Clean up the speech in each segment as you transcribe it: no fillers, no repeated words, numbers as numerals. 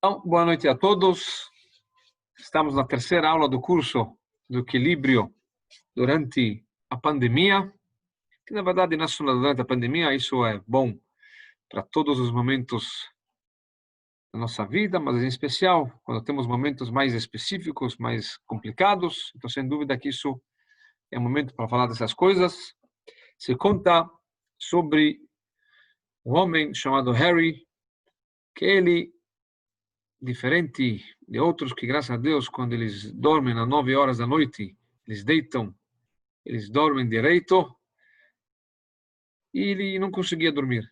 Então, boa noite a todos. Estamos na terceira aula do curso do equilíbrio durante a pandemia, que na verdade não é só durante a pandemia, isso é bom para todos os momentos da nossa vida, mas em especial quando temos momentos mais específicos, mais complicados. Então, sem dúvida que isso é um momento para falar dessas coisas. Se conta sobre um homem chamado Harry, que ele, diferente de outros que, graças a Deus, quando eles dormem às 9 horas da noite, eles deitam, eles dormem direito, e ele não conseguia dormir.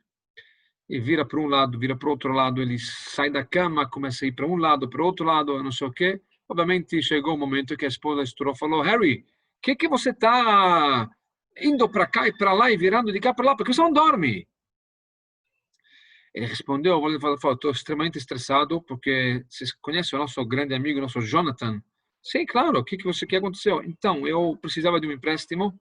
E vira para um lado, vira para o outro lado, ele sai da cama, começa a ir para um lado, para o outro lado, não sei o quê. Obviamente, chegou o momento que a esposa estourou e falou: Harry, que você está indo para cá e para lá e virando de cá para lá? Porque você não dorme? Ele respondeu, falou, estou extremamente estressado porque você conhece o nosso grande amigo, nosso Jonathan? Sim, claro, o que aconteceu? Então, eu precisava de um empréstimo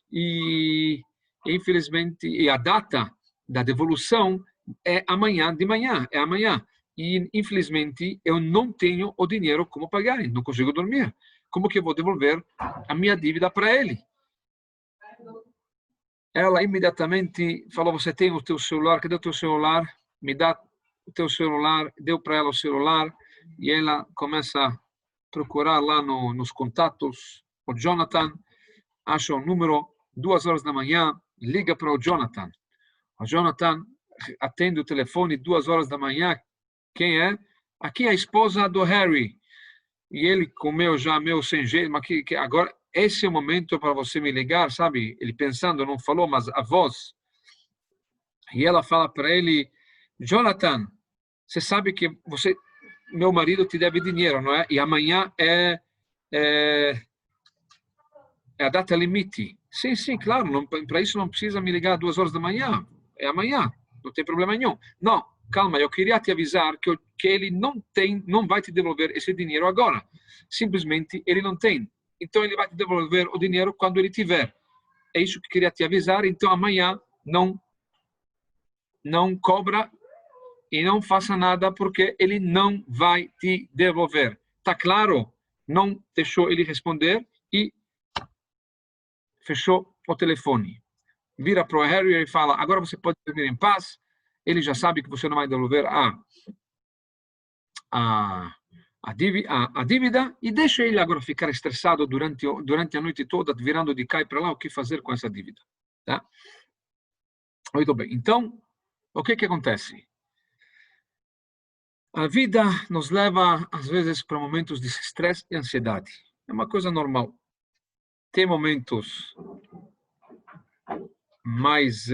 e, infelizmente, a data da devolução é amanhã de manhã, é amanhã. E, infelizmente, eu não tenho o dinheiro como pagar, não consigo dormir. Como que eu vou devolver a minha dívida para ele? Ela imediatamente falou: você tem o teu celular? Cadê o teu celular? Me dá o teu celular. Deu para ela o celular e ela começa a procurar lá nos contatos o Jonathan, acha o número, 2 horas da manhã, liga para o Jonathan. O Jonathan atende o telefone 2 horas da manhã. Quem é? Aqui é a esposa do Harry. E ele comeu já meio sem jeito, mas que agora esse é o momento para você me ligar, sabe? Ele pensando, não falou, mas a voz. E ela fala para ele: Jonathan, você sabe que meu marido te deve dinheiro, não é? E amanhã é a data limite. Sim, claro, para isso não precisa me ligar 2 horas da manhã. É amanhã, não tem problema nenhum. Não, calma, eu queria te avisar que ele não vai te devolver esse dinheiro agora. Simplesmente ele não tem. Então ele vai te devolver o dinheiro quando ele tiver. É isso que eu queria te avisar. Então amanhã não cobra e não faça nada porque ele não vai te devolver. Tá claro? Não deixou ele responder e fechou o telefone. Vira para o Harry e fala: agora você pode dormir em paz. Ele já sabe que você não vai devolver a dívida e deixa ele agora ficar estressado durante a noite toda, virando de cá e para lá, o que fazer com essa dívida. Tá? Muito bem. Então, o que acontece? A vida nos leva, às vezes, para momentos de estresse e ansiedade. É uma coisa normal. Tem momentos mais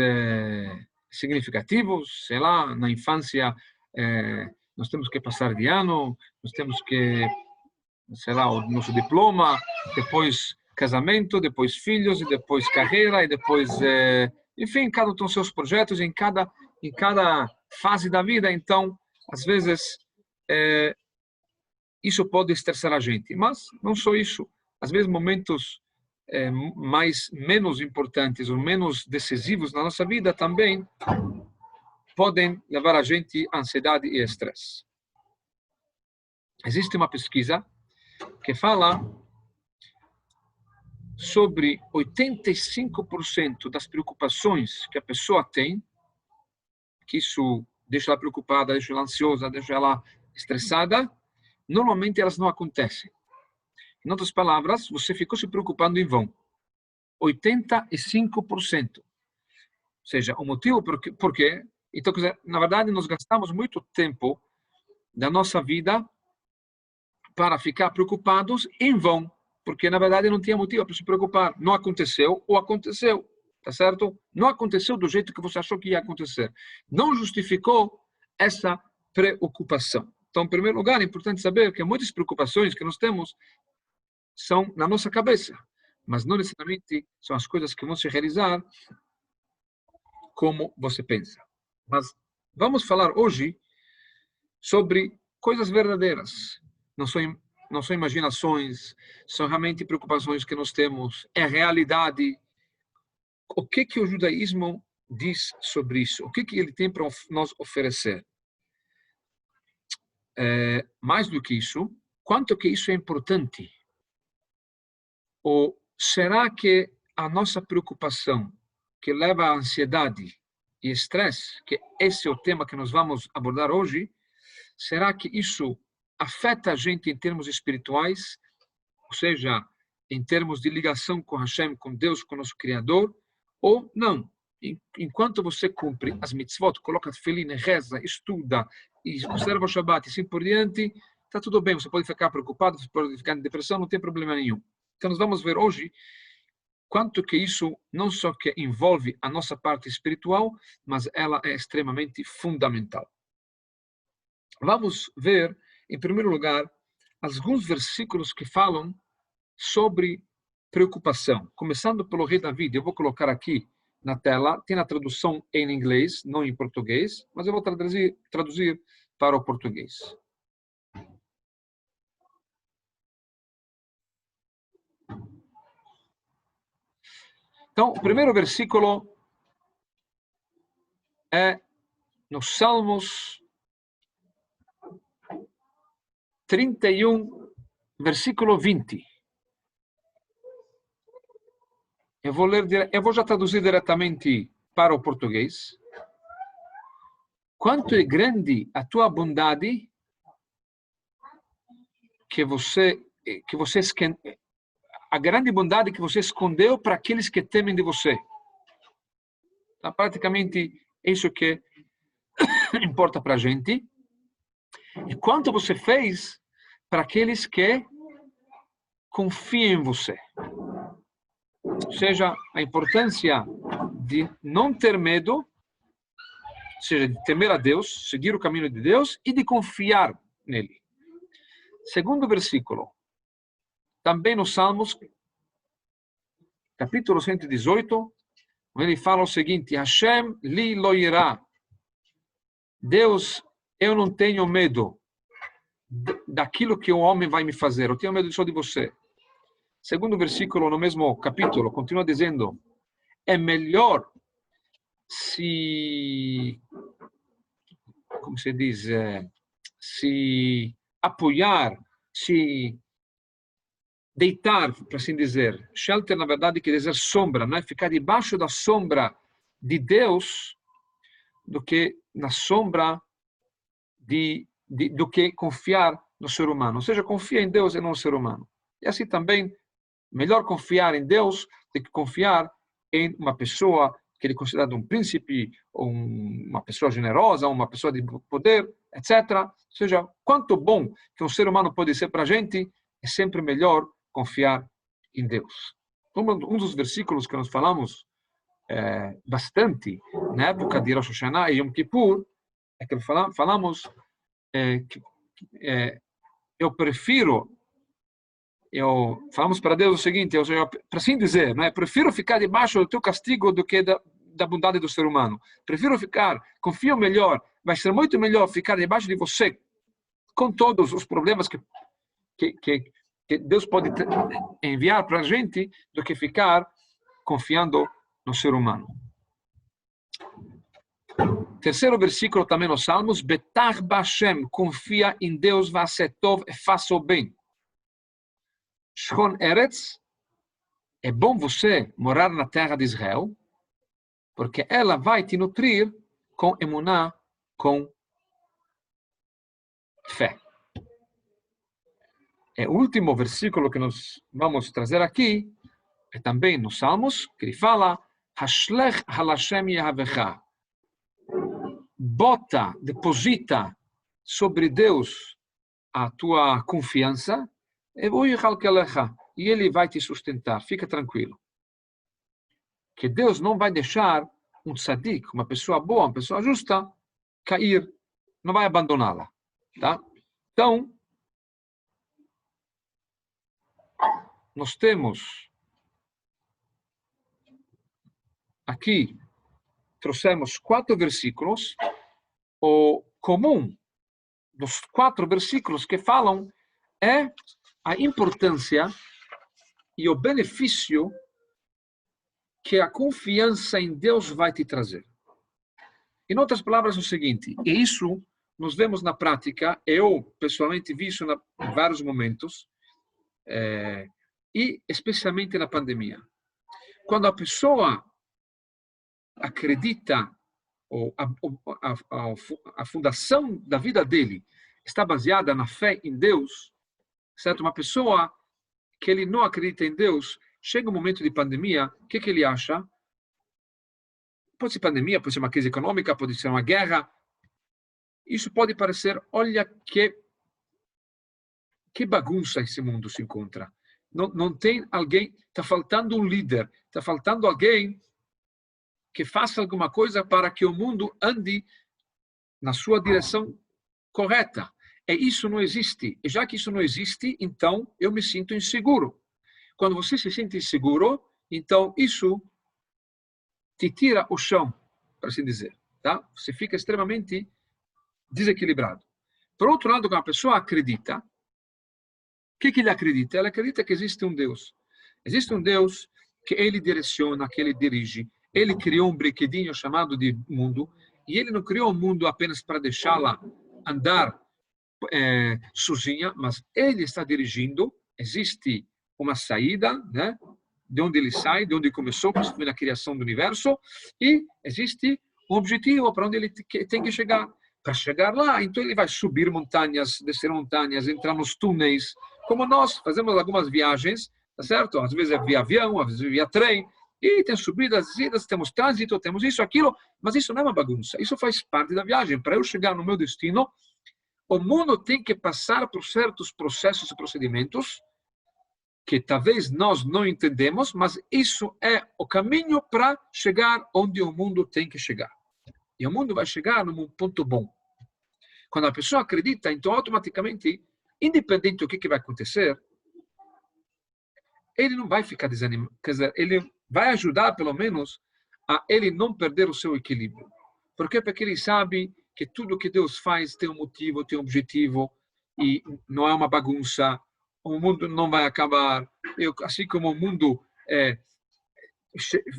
significativos, sei lá, na infância nós temos que passar de ano, nós temos que, sei lá, o nosso diploma, depois casamento, depois filhos, e depois carreira, e depois, enfim, cada um tem os seus projetos em cada fase da vida. Então, às vezes, isso pode estressar a gente, mas não só isso. Às vezes, momentos menos importantes ou menos decisivos na nossa vida também podem levar a gente a ansiedade e estresse. Existe uma pesquisa que fala sobre 85% das preocupações que a pessoa tem, que isso deixa ela preocupada, deixa ela ansiosa, deixa ela estressada, normalmente elas não acontecem. Em outras palavras, você ficou se preocupando em vão. 85%. Ou seja, o motivo por quê? Então, na verdade, nós gastamos muito tempo da nossa vida para ficar preocupados em vão, porque, na verdade, não tinha motivo para se preocupar. Não aconteceu ou aconteceu, tá certo? Não aconteceu do jeito que você achou que ia acontecer. Não justificou essa preocupação. Então, em primeiro lugar, é importante saber que muitas preocupações que nós temos são na nossa cabeça, mas não necessariamente são as coisas que vão se realizar como você pensa. Mas vamos falar hoje sobre coisas verdadeiras. Não são imaginações, são realmente preocupações que nós temos, é realidade. O que o judaísmo diz sobre isso? O que ele tem para nos oferecer? mais do que isso, quanto que isso é importante? Ou será que a nossa preocupação, que leva à ansiedade e estresse, que esse é o tema que nós vamos abordar hoje, será que isso afeta a gente em termos espirituais, ou seja, em termos de ligação com Hashem, com Deus, com o nosso Criador, ou não? Enquanto você cumpre as mitzvot, coloca tefilim, reza, estuda, e observa o Shabbat e assim por diante, está tudo bem, você pode ficar preocupado, você pode ficar em depressão, não tem problema nenhum. Então nós vamos ver hoje quanto que isso não só que envolve a nossa parte espiritual, mas ela é extremamente fundamental. Vamos ver, em primeiro lugar, alguns versículos que falam sobre preocupação. Começando pelo rei Davi, eu vou colocar aqui na tela, tem a tradução em inglês, não em português, mas eu vou traduzir para o português. Então, o primeiro versículo é nos Salmos 31, versículo 20. Eu vou já traduzir diretamente para o português. Quanto é grande a tua bondade a grande bondade que você escondeu para aqueles que temem de você. Então, praticamente, isso que importa para a gente. E quanto você fez para aqueles que confiam em você. Ou seja, a importância de não ter medo, ou seja, de temer a Deus, seguir o caminho de Deus e de confiar nele. Segundo versículo, também nos Salmos, capítulo 118, ele fala o seguinte: Hashem li lo irá. Deus, eu não tenho medo daquilo que o homem vai me fazer, eu tenho medo só de você. Segundo versículo, no mesmo capítulo, continua dizendo: é melhor como se diz, se apoiar, se deitar, para assim dizer. Shelter, na verdade, quer dizer sombra, não é? Ficar debaixo da sombra de Deus do que na sombra do que confiar no ser humano. Ou seja, confia em Deus e não no ser humano. E assim também, melhor confiar em Deus do que confiar em uma pessoa que ele é considerado um príncipe, ou uma pessoa generosa, uma pessoa de poder, etc. Ou seja, quanto bom que um ser humano pode ser para a gente, é sempre melhor confiar em Deus. Um dos versículos que nós falamos bastante na época de Rosh Hashanah e Yom Kippur é que falamos falamos para Deus o seguinte, para assim dizer, né? Prefiro ficar debaixo do teu castigo do que da bondade do ser humano. Prefiro confio melhor, vai ser muito melhor ficar debaixo de você, com todos os problemas que Deus pode enviar para a gente, do que ficar confiando no ser humano. Terceiro versículo também nos Salmos: Betach Bashem, confia em Deus, Vasetov, e faça o bem. Shon Eretz, é bom você morar na terra de Israel, porque ela vai te nutrir com emuná, com fé. O último versículo que nós vamos trazer aqui é também nos Salmos, que ele fala: Hashlech halashem yehavecha. Deposita sobre Deus a tua confiança, e ele vai te sustentar. Fica tranquilo. Que Deus não vai deixar um tzadik, uma pessoa boa, uma pessoa justa, cair, não vai abandoná-la. Tá? Então, nós temos aqui, trouxemos 4 versículos. O comum dos 4 versículos que falam é a importância e o benefício que a confiança em Deus vai te trazer. Em outras palavras, é o seguinte: e isso nós vemos na prática, eu pessoalmente vi isso em vários momentos, e especialmente na pandemia. Quando a pessoa acredita, ou a fundação da vida dele está baseada na fé em Deus, certo? Uma pessoa que ele não acredita em Deus, chega um momento de pandemia, o que ele acha? Pode ser pandemia, pode ser uma crise econômica, pode ser uma guerra. Isso pode parecer, olha que bagunça esse mundo se encontra. Não tem alguém, está faltando um líder, está faltando alguém que faça alguma coisa para que o mundo ande na sua direção correta. E isso não existe. E já que isso não existe, então eu me sinto inseguro. Quando você se sente inseguro, então isso te tira o chão, para assim dizer. Tá? Você fica extremamente desequilibrado. Por outro lado, quando a pessoa acredita, o que ele acredita? Ela acredita que existe um Deus. Existe um Deus que ele direciona, que ele dirige. Ele criou um brinquedinho chamado de mundo, e ele não criou o mundo apenas para deixá-la andar sozinha, mas ele está dirigindo. Existe uma saída, né? De onde ele sai, de onde começou, que foi na criação do universo, e existe um objetivo para onde ele tem que chegar. Para chegar lá, então ele vai subir montanhas, descer montanhas, entrar nos túneis, como nós fazemos algumas viagens, tá certo? Às vezes é via avião, às vezes é via trem, e tem subidas, descidas, temos trânsito, temos isso, aquilo, mas isso não é uma bagunça, isso faz parte da viagem. Para eu chegar no meu destino, o mundo tem que passar por certos processos e procedimentos que talvez nós não entendemos, mas isso é o caminho para chegar onde o mundo tem que chegar. E o mundo vai chegar num ponto bom. Quando a pessoa acredita, então automaticamente, independente do que vai acontecer, ele não vai ficar desanimado. Quer dizer, ele vai ajudar, pelo menos, a ele não perder o seu equilíbrio. Por quê? Porque ele sabe que tudo que Deus faz tem um motivo, tem um objetivo, e não é uma bagunça. O mundo não vai acabar. Assim como o mundo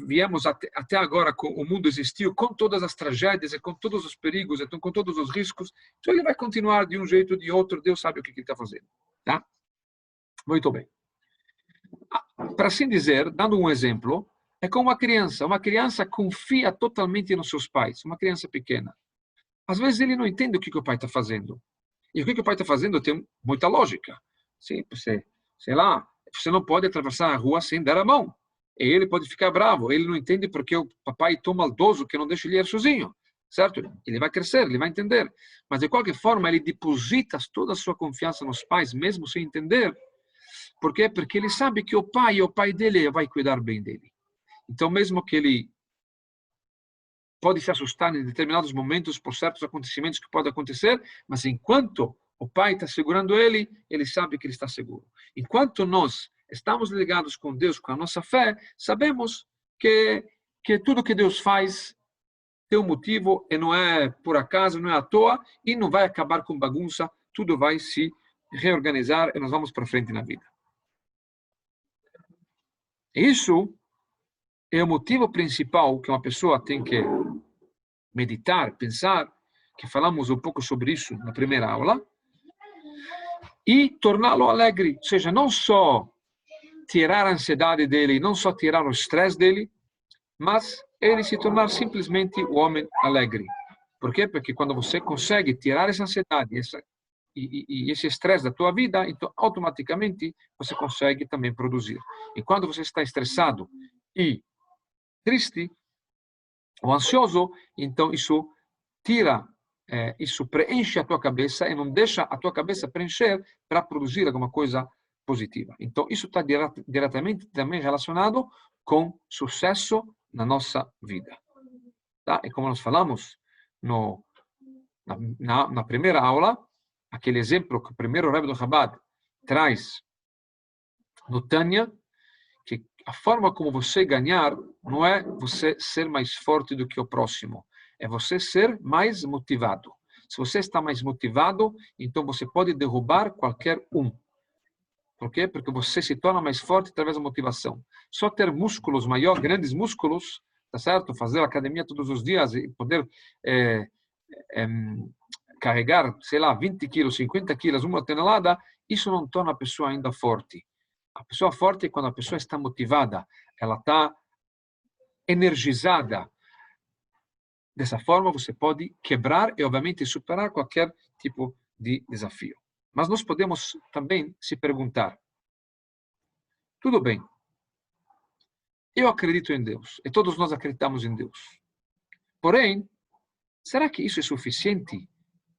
viemos até agora, o mundo existiu com todas as tragédias, e com todos os perigos, então, com todos os riscos, então ele vai continuar de um jeito ou de outro, Deus sabe o que ele está fazendo. Tá? Muito bem. Para assim dizer, dando um exemplo, é como uma criança confia totalmente nos seus pais, uma criança pequena. Às vezes ele não entende o que o pai está fazendo. E o que o pai está fazendo tem muita lógica. Sim, sei lá, você não pode atravessar a rua sem dar a mão. E ele pode ficar bravo, ele não entende porque o papai é tão maldoso que não deixa ele ir sozinho, certo? Ele vai crescer, ele vai entender. Mas, de qualquer forma, ele deposita toda a sua confiança nos pais, mesmo sem entender. Por quê? Porque ele sabe que o pai dele vai cuidar bem dele. Então, mesmo que ele pode se assustar em determinados momentos por certos acontecimentos que podem acontecer, mas enquanto o pai está segurando ele, ele sabe que ele está seguro. Enquanto nós estamos ligados com Deus, com a nossa fé, sabemos que tudo que Deus faz tem um motivo e não é por acaso, não é à toa, e não vai acabar com bagunça, tudo vai se reorganizar e nós vamos para frente na vida. Isso é o motivo principal que uma pessoa tem que meditar, pensar, que falamos um pouco sobre isso na primeira aula, e torná-lo alegre, ou seja, não só tirar a ansiedade dele, não só tirar o estresse dele, mas ele se tornar simplesmente o homem alegre. Por quê? Porque quando você consegue tirar essa ansiedade e esse estresse da tua vida, então automaticamente você consegue também produzir. E quando você está estressado e triste ou ansioso, então isso tira, isso preenche a tua cabeça e não deixa a tua cabeça preencher para produzir alguma coisa positiva. Então, isso está diretamente também relacionado com sucesso na nossa vida. Tá? E como nós falamos na primeira aula, aquele exemplo que o primeiro Rebbe do Chabad traz no Tânia, que a forma como você ganhar não é você ser mais forte do que o próximo, é você ser mais motivado. Se você está mais motivado, então você pode derrubar qualquer um. Por quê? Porque você se torna mais forte através da motivação. Só ter músculos maiores, grandes músculos, tá certo? Fazer academia todos os dias e poder carregar, sei lá, 20 quilos, 50 quilos, 1 tonelada, isso não torna a pessoa ainda forte. A pessoa forte é quando a pessoa está motivada, ela está energizada. Dessa forma, você pode quebrar e, obviamente, superar qualquer tipo de desafio. Mas nós podemos também se perguntar, tudo bem, eu acredito em Deus, e todos nós acreditamos em Deus. Porém, será que isso é suficiente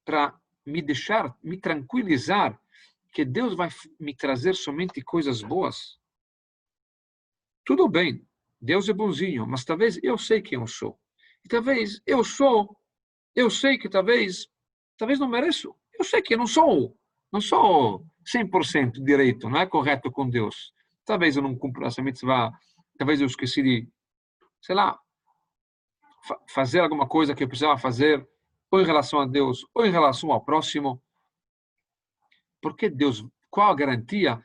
para me deixar, me tranquilizar que Deus vai me trazer somente coisas boas? Tudo bem, Deus é bonzinho, mas talvez eu sei quem eu sou. E talvez eu sei que talvez não mereço. Eu sei que eu não sou 100% direito, não é correto com Deus. Talvez eu não cumpra essa mitzvah, talvez eu esqueci de, sei lá, fazer alguma coisa que eu precisava fazer, ou em relação a Deus, ou em relação ao próximo. Porque Deus, qual a garantia?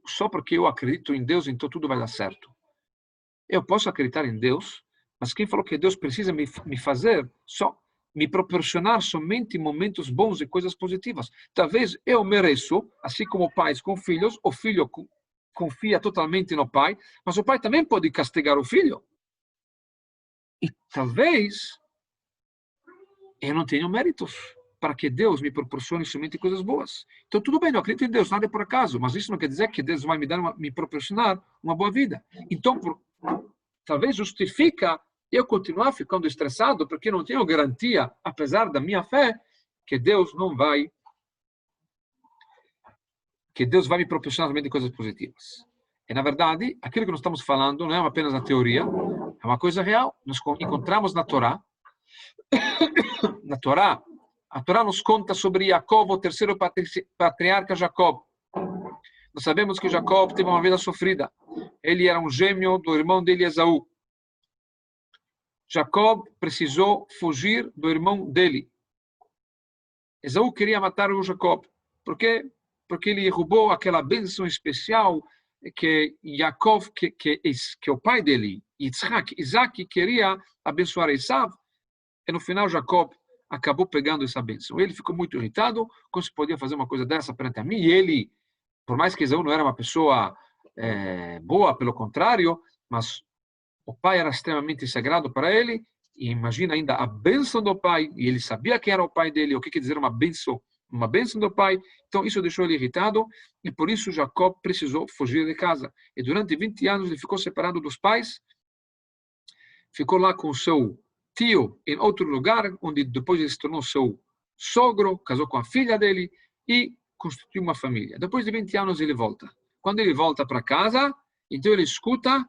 Só porque eu acredito em Deus, então tudo vai dar certo. Eu posso acreditar em Deus, mas quem falou que Deus precisa me fazer, só me proporcionar somente momentos bons e coisas positivas? Talvez eu mereço, assim como pais com filhos, o filho confia totalmente no pai, mas o pai também pode castigar o filho. E talvez eu não tenha méritos para que Deus me proporcione somente coisas boas. Então, tudo bem, eu acredito em Deus, nada é por acaso, mas isso não quer dizer que Deus vai me proporcionar uma boa vida. Então, talvez justifica eu continuar ficando estressado, porque não tenho garantia, apesar da minha fé, que Deus me proporcionar somente coisas positivas. E, na verdade, aquilo que nós estamos falando não é apenas a teoria, é uma coisa real. Nós encontramos na Torá, a Torá nos conta sobre Jacob, o terceiro patriarca Jacob. Nós sabemos que Jacob teve uma vida sofrida. Ele era um gêmeo do irmão dele, Esaú. Jacob precisou fugir do irmão dele. Esaú queria matar o Jacob. Por quê? Porque ele roubou aquela bênção especial que Jacob, que o pai dele, Isaac, queria abençoar Esaú. E no final, Jacob acabou pegando essa bênção. Ele ficou muito irritado, como se podia fazer uma coisa dessa perante a mim. E ele, por mais que Esaú não era uma pessoa boa, pelo contrário, mas o pai era extremamente sagrado para ele, e imagina ainda a bênção do pai, e ele sabia quem era o pai dele, o que quer dizer uma bênção do pai. Então isso deixou ele irritado, e por isso Jacob precisou fugir de casa. E durante 20 anos ele ficou separado dos pais, ficou lá com o seu tio em outro lugar, onde depois ele se tornou seu sogro, casou com a filha dele e constituiu uma família. Depois de 20 anos ele volta. Quando ele volta para casa, então ele escuta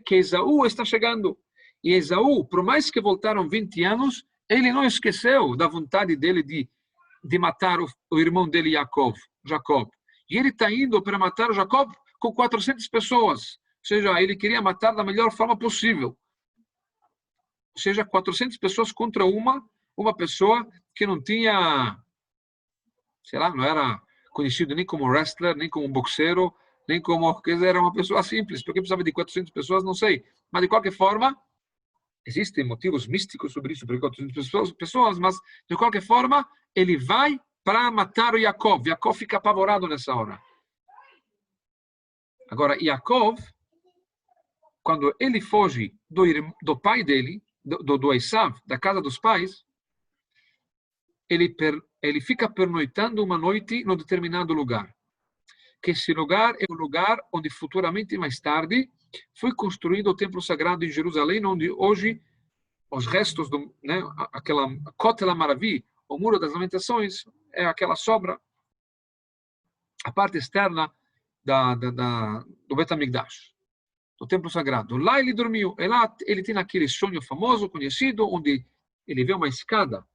que Esaú está chegando. E Esaú, por mais que voltaram 20 anos, ele não esqueceu da vontade dele de matar o irmão dele, Jacob. E ele está indo para matar o Jacob com 400 pessoas. Ou seja, ele queria matar da melhor forma possível. Ou seja, 400 pessoas contra uma pessoa que não tinha, sei lá, não era conhecido nem como wrestler, nem como boxeiro, nem como, quer dizer, era uma pessoa simples. Porque precisava de 400 pessoas, não sei. Mas, de qualquer forma, existem motivos místicos sobre isso, porque 400 pessoas, mas, de qualquer forma, ele vai para matar o Jacob. Jacob fica apavorado nessa hora. Agora, Jacob, quando ele foge do pai dele, do Esaú, da casa dos pais, ele fica pernoitando uma noite num determinado lugar. Que esse lugar é o lugar onde futuramente, mais tarde, foi construído o templo sagrado em Jerusalém, onde hoje os restos aquela Kotel HaMaravi, o Muro das Lamentações, é aquela sobra, a parte externa do Bet HaMikdash, do templo sagrado. Lá ele dormiu, e lá ele tem aquele sonho famoso, conhecido, onde ele vê uma escada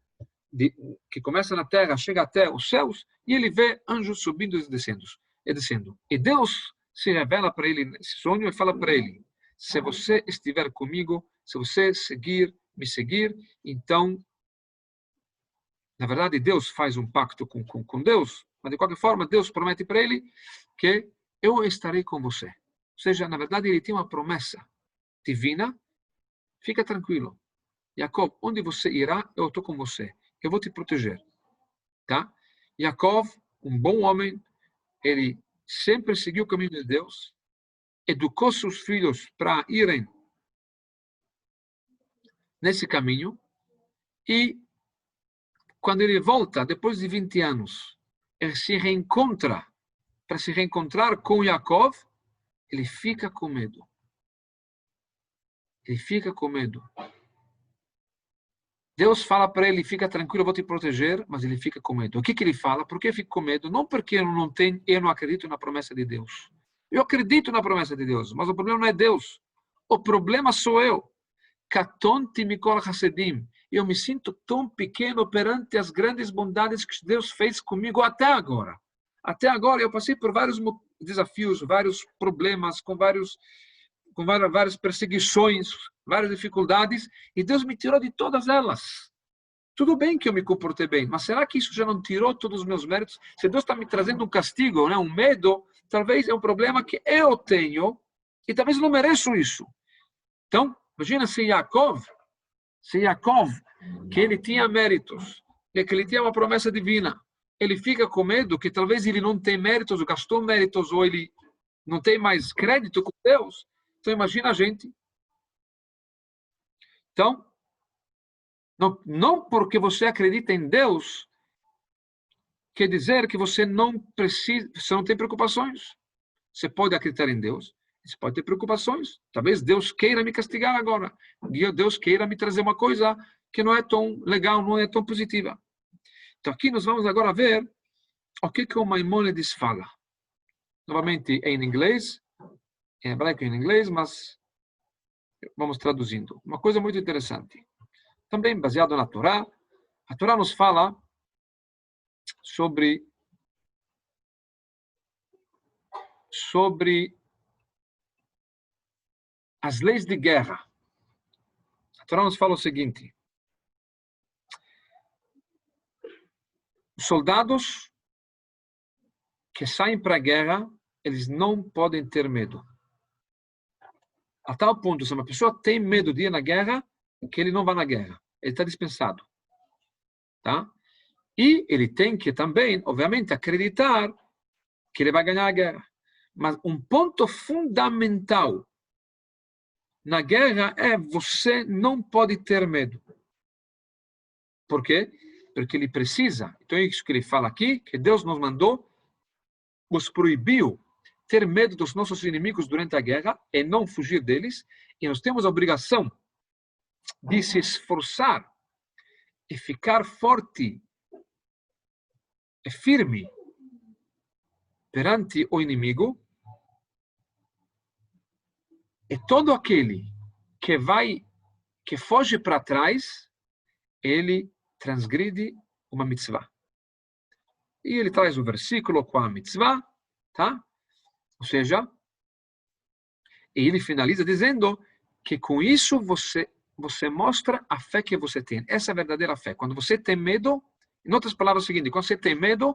que começa na terra, chega até os céus, e ele vê anjos subindo e descendo. E Deus se revela para ele nesse sonho e fala para ele: se você estiver comigo, se você me seguir, então, na verdade, Deus faz um pacto com Deus, mas de qualquer forma, Deus promete para ele que eu estarei com você. Ou seja, na verdade, ele tem uma promessa divina. Fica tranquilo. Jacob, onde você irá, eu estou com você. Eu vou te proteger. tá? Yaakov, um bom homem, ele sempre seguiu o caminho de Deus, educou seus filhos para irem nesse caminho, e quando ele volta, depois de 20 anos, ele se reencontra, para se reencontrar com Yaakov, ele fica com medo. Ele fica com medo. Deus fala para ele, fica tranquilo, eu vou te proteger, mas ele fica com medo. O que ele fala? Por que eu fico com medo? Não porque eu não acredito na promessa de Deus. Eu acredito na promessa de Deus, mas o problema não é Deus. O problema sou eu. Katonti mikol hasedim. Eu me sinto tão pequeno perante as grandes bondades que Deus fez comigo até agora. Até agora eu passei por vários desafios, vários problemas, com várias perseguições, várias dificuldades, e Deus me tirou de todas elas. Tudo bem que eu me comportei bem, mas será que isso já não tirou todos os meus méritos? Se Deus está me trazendo um castigo, né, um medo, talvez é um problema que eu tenho, e talvez não mereço isso. Então, imagina se Yaakov, que ele tinha méritos, que ele tinha uma promessa divina, ele fica com medo que talvez ele não tenha méritos, ou gastou méritos, ou ele não tem mais crédito com Deus. Então, imagina a gente. Então, não porque você acredita em Deus, quer dizer que você não precisa, você não tem preocupações. Você pode acreditar em Deus, você pode ter preocupações. Talvez Deus queira me castigar agora. Deus queira me trazer uma coisa que não é tão legal, não é tão positiva. Então, aqui nós vamos agora ver o que o Maimônides fala. Novamente, em inglês, em hebraico e em inglês, mas vamos traduzindo. Uma coisa muito interessante. Também baseado na Torá. A Torá nos fala sobre as leis de guerra. A Torá nos fala o seguinte: os soldados que saem para a guerra, eles não podem ter medo. A tal ponto, se uma pessoa tem medo de ir na guerra, que ele não vai na guerra. Ele está dispensado. Tá? E ele tem que também, obviamente, acreditar que ele vai ganhar a guerra. Mas um ponto fundamental na guerra é você não pode ter medo. Por quê? Porque ele precisa. Então é isso que ele fala aqui, que Deus nos mandou, nos proibiu ter medo dos nossos inimigos durante a guerra e não fugir deles. E nós temos a obrigação de se esforçar e ficar forte e firme perante o inimigo. E todo aquele que foge para trás, ele transgride uma mitzvah. E ele traz o versículo com a mitzvah, tá? Ou seja, ele finaliza dizendo que com isso você mostra a fé que você tem. Essa é a verdadeira fé. Quando você tem medo, em outras palavras, é o seguinte: quando você tem medo,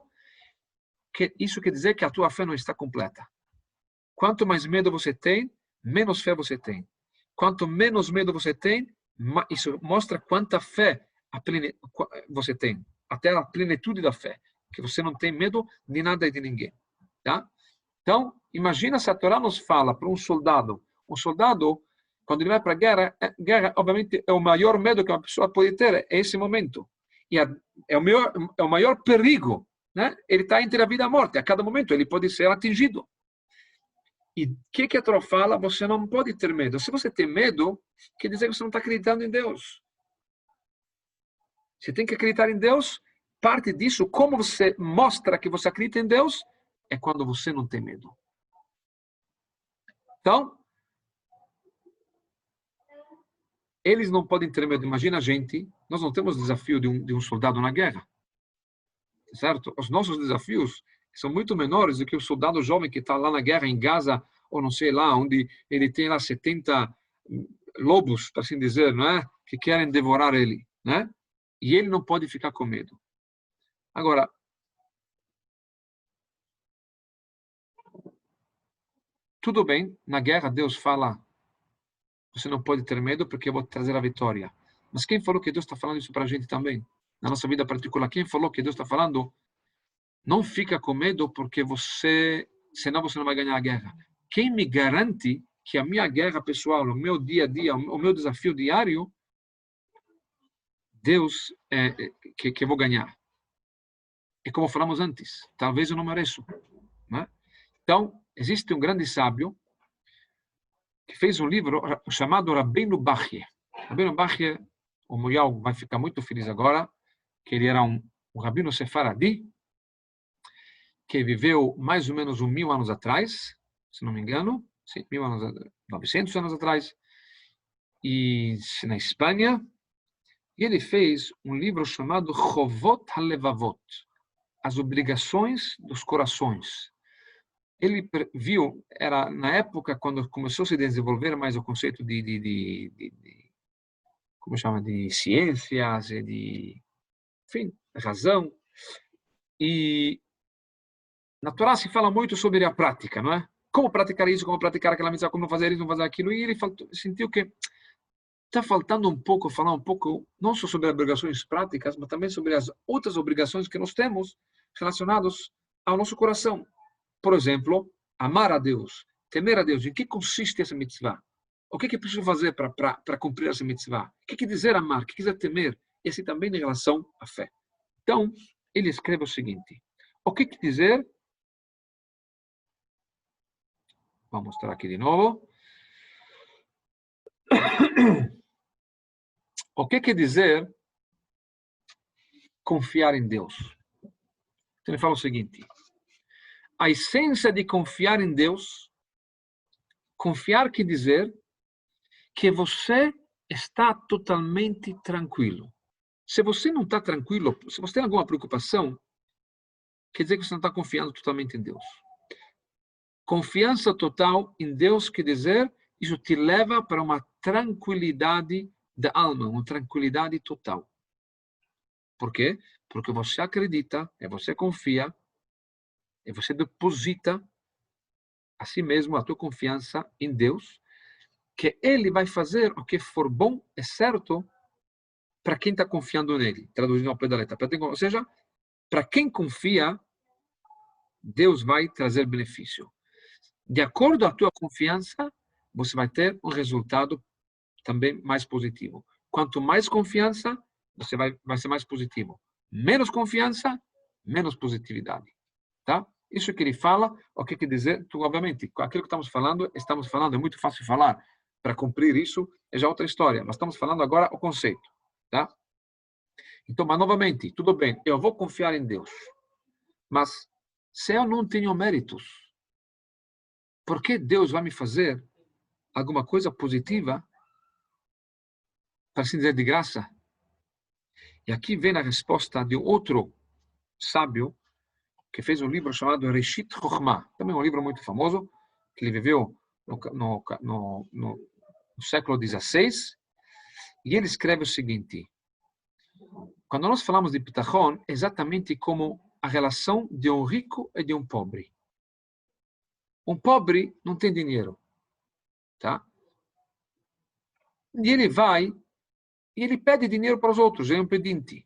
isso quer dizer que a tua fé não está completa. Quanto mais medo você tem, menos fé você tem. Quanto menos medo você tem, isso mostra quanta fé você tem. Até a plenitude da fé. Que você não tem medo de nada e de ninguém. Tá? Então, imagina se a Torá nos fala para um soldado, quando ele vai para a guerra, obviamente, é o maior medo que uma pessoa pode ter, é esse momento. E é o maior perigo, né? Ele está entre a vida e a morte, a cada momento ele pode ser atingido. E o que a Torá fala? Você não pode ter medo. Se você tem medo, quer dizer que você não está acreditando em Deus. Você tem que acreditar em Deus. Parte disso, como você mostra que você acredita em Deus, é quando você não tem medo. Então, eles não podem ter medo. Imagina a gente, nós não temos desafio de um soldado na guerra. Certo? Os nossos desafios são muito menores do que o soldado jovem que está lá na guerra, em Gaza, ou não sei lá, onde ele tem lá 70 lobos, para assim dizer, não é? Que querem devorar ele, né? E ele não pode ficar com medo. Agora, tudo bem, na guerra Deus fala, você não pode ter medo porque eu vou trazer a vitória. Mas quem falou que Deus está falando isso para a gente também? na nossa vida particular. Quem falou que Deus está falando, não fica com medo porque senão você não vai ganhar a guerra. Quem me garante que a minha guerra pessoal, o meu dia a dia, o meu desafio diário, Deus que eu vou ganhar? E como falamos antes, talvez eu não mereço. Né? Então, existe um grande sábio que fez um livro chamado Rabbeinu Bachya. Rabbeinu Bachya, o Muyal vai ficar muito feliz agora, que ele era um rabino sefaradi, que viveu mais ou menos 1000 anos atrás, se não me engano, 900 anos atrás, e na Espanha, e ele fez um livro chamado Chovot HaLevavot, as obrigações dos corações. Ele viu, era na época quando começou a se desenvolver mais o conceito como chama, de ciências, enfim, razão, e na Torá se fala muito sobre a prática, não é? Como praticar isso, como praticar aquela missão, como fazer isso, como fazer aquilo. E ele sentiu que está faltando um pouco, falar um pouco, não só sobre as obrigações práticas, mas também sobre as outras obrigações que nós temos relacionadas ao nosso coração. Por exemplo, amar a Deus, temer a Deus. Em que consiste essa mitzvah? O que é preciso fazer para cumprir essa mitzvah? O que quer dizer amar? O que quer dizer temer? E assim também em relação à fé. Então, ele escreve o seguinte. O que quer dizer... Vou mostrar aqui de novo. O que quer dizer confiar em Deus? Então ele fala o seguinte. A essência de confiar em Deus, confiar quer dizer que você está totalmente tranquilo. Se você não está tranquilo, se você tem alguma preocupação, quer dizer que você não está confiando totalmente em Deus. Confiança total em Deus quer dizer, isso te leva para uma tranquilidade da alma, uma tranquilidade total. Por quê? Porque você acredita, e você confia, e você deposita a si mesmo a tua confiança em Deus, que Ele vai fazer o que for bom e certo para quem está confiando nele. Traduzindo ao pé da letra. Ou seja, para quem confia, Deus vai trazer benefício. De acordo com a tua confiança, você vai ter um resultado também mais positivo. Quanto mais confiança, você vai ser mais positivo. Menos confiança, menos positividade. Tá? Isso que ele fala, o que quer dizer? Obviamente, aquilo que estamos falando, é muito fácil falar. Para cumprir isso, é já outra história. Mas estamos falando agora o conceito. Tá? Então, mas novamente, tudo bem, eu vou confiar em Deus. Mas se eu não tenho méritos, por que Deus vai me fazer alguma coisa positiva, para assim dizer, de graça? E aqui vem a resposta de outro sábio que fez um livro chamado Reshit Chochmah, também um livro muito famoso, que ele viveu no século XVI, e ele escreve o seguinte: quando nós falamos de bitachon, é exatamente como a relação de um rico e de um pobre. Um pobre não tem dinheiro, tá? E ele pede dinheiro para os outros, é um pedinte.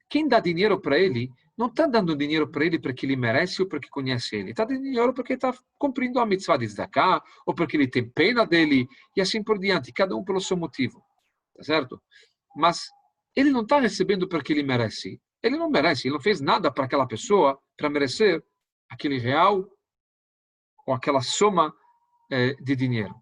Quem dá dinheiro para ele, não está dando dinheiro para ele porque ele merece ou porque conhece ele. Está dando dinheiro porque está cumprindo a mitzvah de Tzedakah, ou porque ele tem pena dele, e assim por diante, cada um pelo seu motivo. Tá certo? Mas ele não está recebendo porque ele merece. Ele não merece, ele não fez nada para aquela pessoa para merecer aquele real ou aquela soma de dinheiro.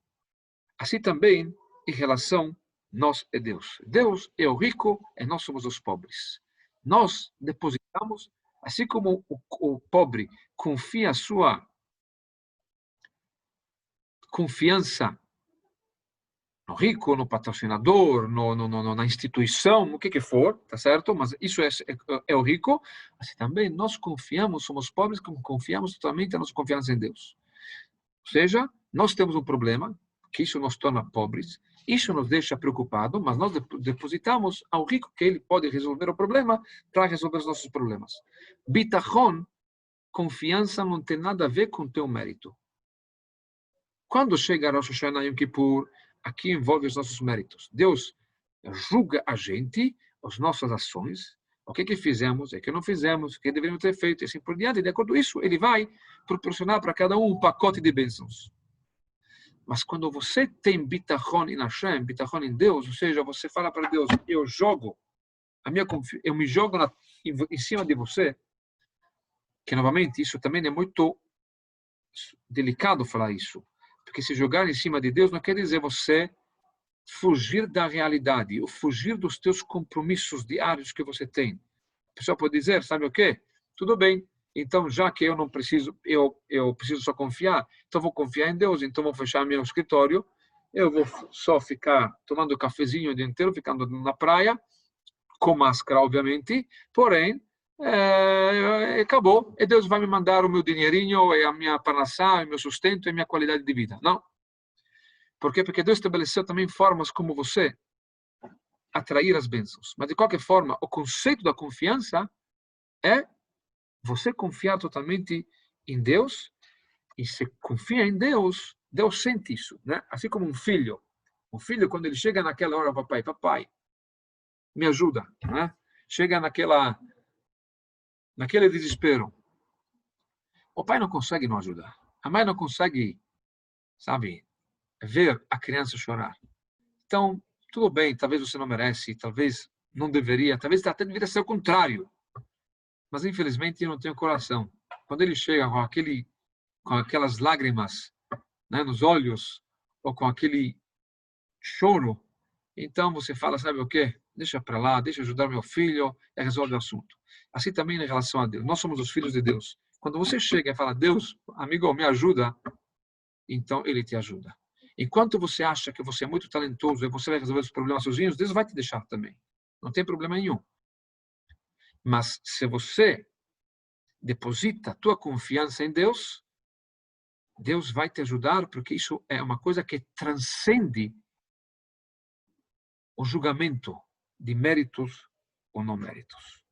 Assim também, em relação nós e Deus. Deus é o rico e nós somos os pobres. Nós depositamos, assim como o pobre confia a sua confiança no rico, no patrocinador, na instituição, o que for, tá certo? Mas isso é o rico. Assim também nós confiamos, somos pobres, confiamos totalmente a nossa confiança em Deus. Ou seja, nós temos um problema, que isso nos torna pobres, isso nos deixa preocupados, mas nós depositamos ao rico que ele pode resolver o problema para resolver os nossos problemas. Bitachon, confiança, não tem nada a ver com teu mérito. Quando chega Rosh Hashanah e Yom Kippur, aqui envolve os nossos méritos. Deus julga a gente, as nossas ações, O que fizemos, o que não fizemos, o que deveríamos ter feito, e assim por diante. De acordo com isso, ele vai proporcionar para cada um pacote de bênçãos. Mas quando você tem bitachon em Hashem, bitachon em Deus, ou seja, você fala para Deus, eu me jogo em cima de você, que novamente isso também é muito delicado falar isso, porque se jogar em cima de Deus não quer dizer você fugir da realidade, ou fugir dos teus compromissos diários que você tem. A pessoa pode dizer, sabe o quê? Tudo bem, então já que eu não preciso, eu preciso só confiar, então vou confiar em Deus, então vou fechar meu escritório, eu vou só ficar tomando cafezinho o dia inteiro, ficando na praia, com máscara, obviamente, porém, acabou, e Deus vai me mandar o meu dinheirinho, e a minha parnassá, o meu sustento, e a minha qualidade de vida. Não. Por quê? Porque Deus estabeleceu também formas como você atrair as bênçãos. Mas, de qualquer forma, o conceito da confiança é você confiar totalmente em Deus, e se confia em Deus, Deus sente isso, né? Assim como um filho, quando ele chega naquela hora, papai, me ajuda, né? Chega naquele desespero. O pai não consegue não ajudar. A mãe não consegue, sabe, ver a criança chorar. Então, tudo bem, talvez você não merece, talvez não deveria, talvez até deveria ser o contrário. Mas, infelizmente, eu não tenho coração. Quando ele chega com aquelas lágrimas, né, nos olhos, ou com aquele choro, então você fala, sabe o quê? Deixa para lá, deixa ajudar meu filho e resolve o assunto. Assim também em relação a Deus. Nós somos os filhos de Deus. Quando você chega e fala, Deus, amigo, me ajuda, então ele te ajuda. Enquanto você acha que você é muito talentoso e você vai resolver os problemas sozinho, Deus vai te deixar também. Não tem problema nenhum. Mas se você deposita a tua confiança em Deus, Deus vai te ajudar, porque isso é uma coisa que transcende o julgamento de méritos ou não méritos.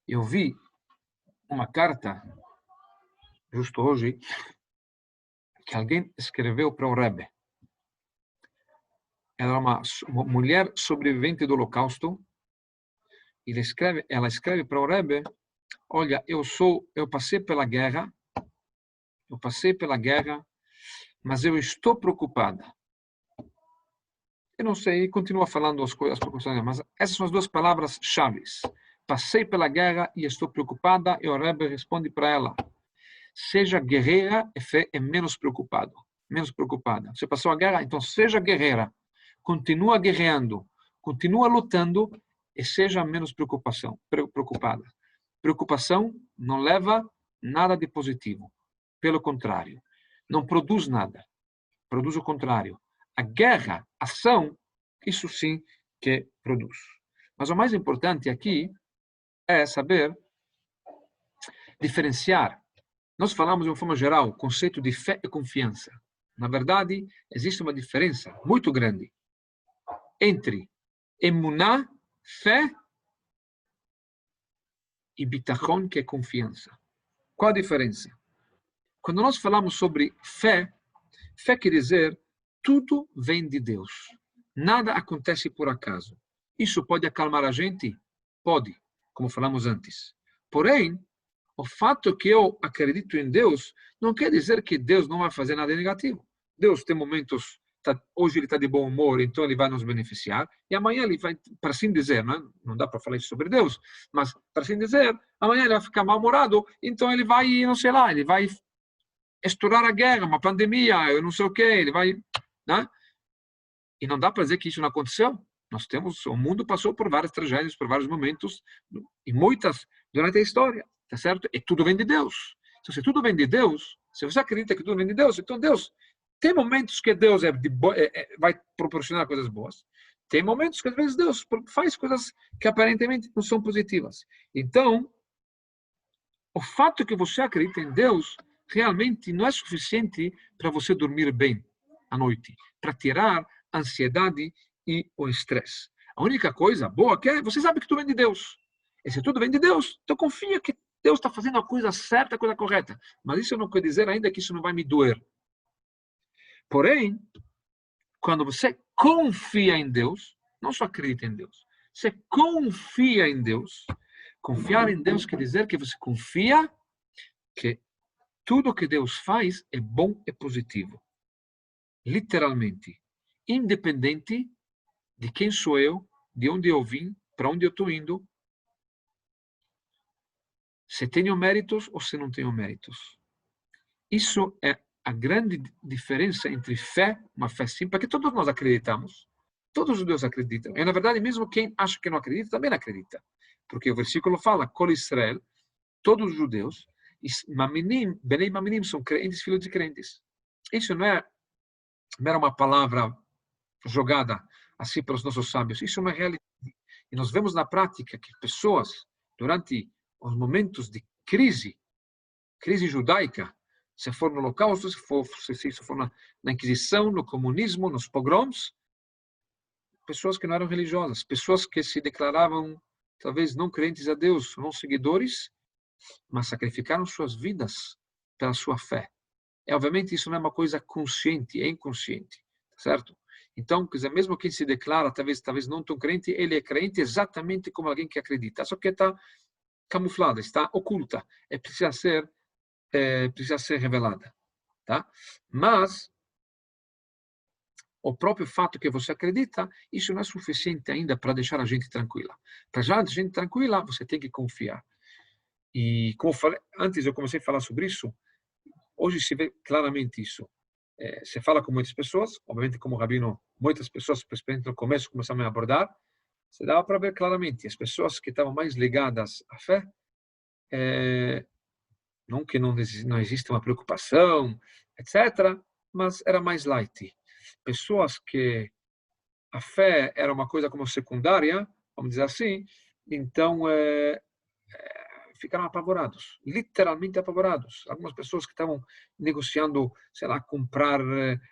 Eu vi uma carta, justo hoje, que alguém escreveu para o Rebbe. Ela é uma mulher sobrevivente do Holocausto. E ela escreve para o Rebbe, olha, eu passei pela guerra, mas eu estou preocupada. Eu não sei, continua falando as preocupações, mas essas são as duas palavras chaves. Passei pela guerra e estou preocupada, e o Rebbe responde para ela, seja guerreira e menos preocupada. Você passou a guerra, então seja guerreira. Continua guerreando, continua lutando e seja menos preocupada. Preocupação não leva nada de positivo. Pelo contrário, não produz nada. Produz o contrário. A guerra, a ação, isso sim que produz. Mas o mais importante aqui é saber diferenciar. Nós falamos de uma forma geral o conceito de fé e confiança. Na verdade, existe uma diferença muito grande entre emuná, fé, e bitachon, que é confiança. Qual a diferença? Quando nós falamos sobre fé quer dizer tudo vem de Deus. Nada acontece por acaso. Isso pode acalmar a gente? Pode, como falamos antes. Porém, o fato que eu acredito em Deus não quer dizer que Deus não vai fazer nada negativo. Deus tem momentos, hoje ele está de bom humor, então ele vai nos beneficiar, e amanhã ele vai, para assim dizer, não dá para falar isso sobre Deus, mas para assim dizer, amanhã ele vai ficar mal-humorado, então ele vai, não sei lá, ele vai estourar a guerra, uma pandemia, eu não sei o quê, ele vai, né? E não dá para dizer que isso não aconteceu. O mundo passou por várias tragédias, por vários momentos, e muitas durante a história, tá certo? E tudo vem de Deus. Então, se tudo vem de Deus, se você acredita que tudo vem de Deus, então Deus, tem momentos que Deus vai proporcionar coisas boas, tem momentos que às vezes Deus faz coisas que aparentemente não são positivas. Então, o fato que você acredita em Deus realmente não é suficiente para você dormir bem à noite, para tirar a ansiedade e o estresse. A única coisa boa que é, você sabe que tudo vem de Deus. E se tudo vem de Deus, então confia que Deus está fazendo a coisa certa, a coisa correta. Mas isso não quer dizer ainda que isso não vai me doer. Porém, quando você confia em Deus, não só acredita em Deus, Você confia em Deus. Confiar em Deus quer dizer que você confia que tudo que Deus faz é bom e positivo. Literalmente. Independente de quem sou eu, de onde eu vim, para onde eu estou indo, se tenho méritos ou se não tenho méritos. Isso é a grande diferença entre fé, uma fé simples, porque todos nós acreditamos. Todos os judeus acreditam. E, na verdade, mesmo quem acha que não acredita, também acredita. Porque o versículo fala, Kol Israel, todos os judeus, Maminim, Benei Maminim, são crentes, filhos de crentes. Isso não era uma palavra jogada assim pelos nossos sábios. Isso é uma realidade. E nós vemos na prática que pessoas, durante os momentos de crise judaica, se for no Holocausto, se for na Inquisição, no comunismo, nos pogroms, pessoas que não eram religiosas, pessoas que se declaravam talvez não crentes a Deus, não seguidores, mas sacrificaram suas vidas pela sua fé. E, obviamente, isso não é uma coisa consciente, é inconsciente, certo? Então, quer dizer, mesmo quem se declara, talvez não tão crente, ele é crente exatamente como alguém que acredita, só que está camuflada, está oculta, precisa ser revelada, tá? Mas o próprio fato que você acredita, isso não é suficiente ainda para deixar a gente tranquila. Para deixar a gente tranquila, você tem que confiar. E como eu falei, antes eu comecei a falar sobre isso, hoje se vê claramente isso. Você fala com muitas pessoas, obviamente como rabino, muitas pessoas, principalmente no começo, começaram a abordar, você dava para ver claramente, as pessoas que estavam mais ligadas à fé, não que não existe uma preocupação, etc., mas era mais light. Pessoas que a fé era uma coisa como secundária, vamos dizer assim, então ficaram apavorados, literalmente apavorados. Algumas pessoas que estavam negociando, sei lá, comprar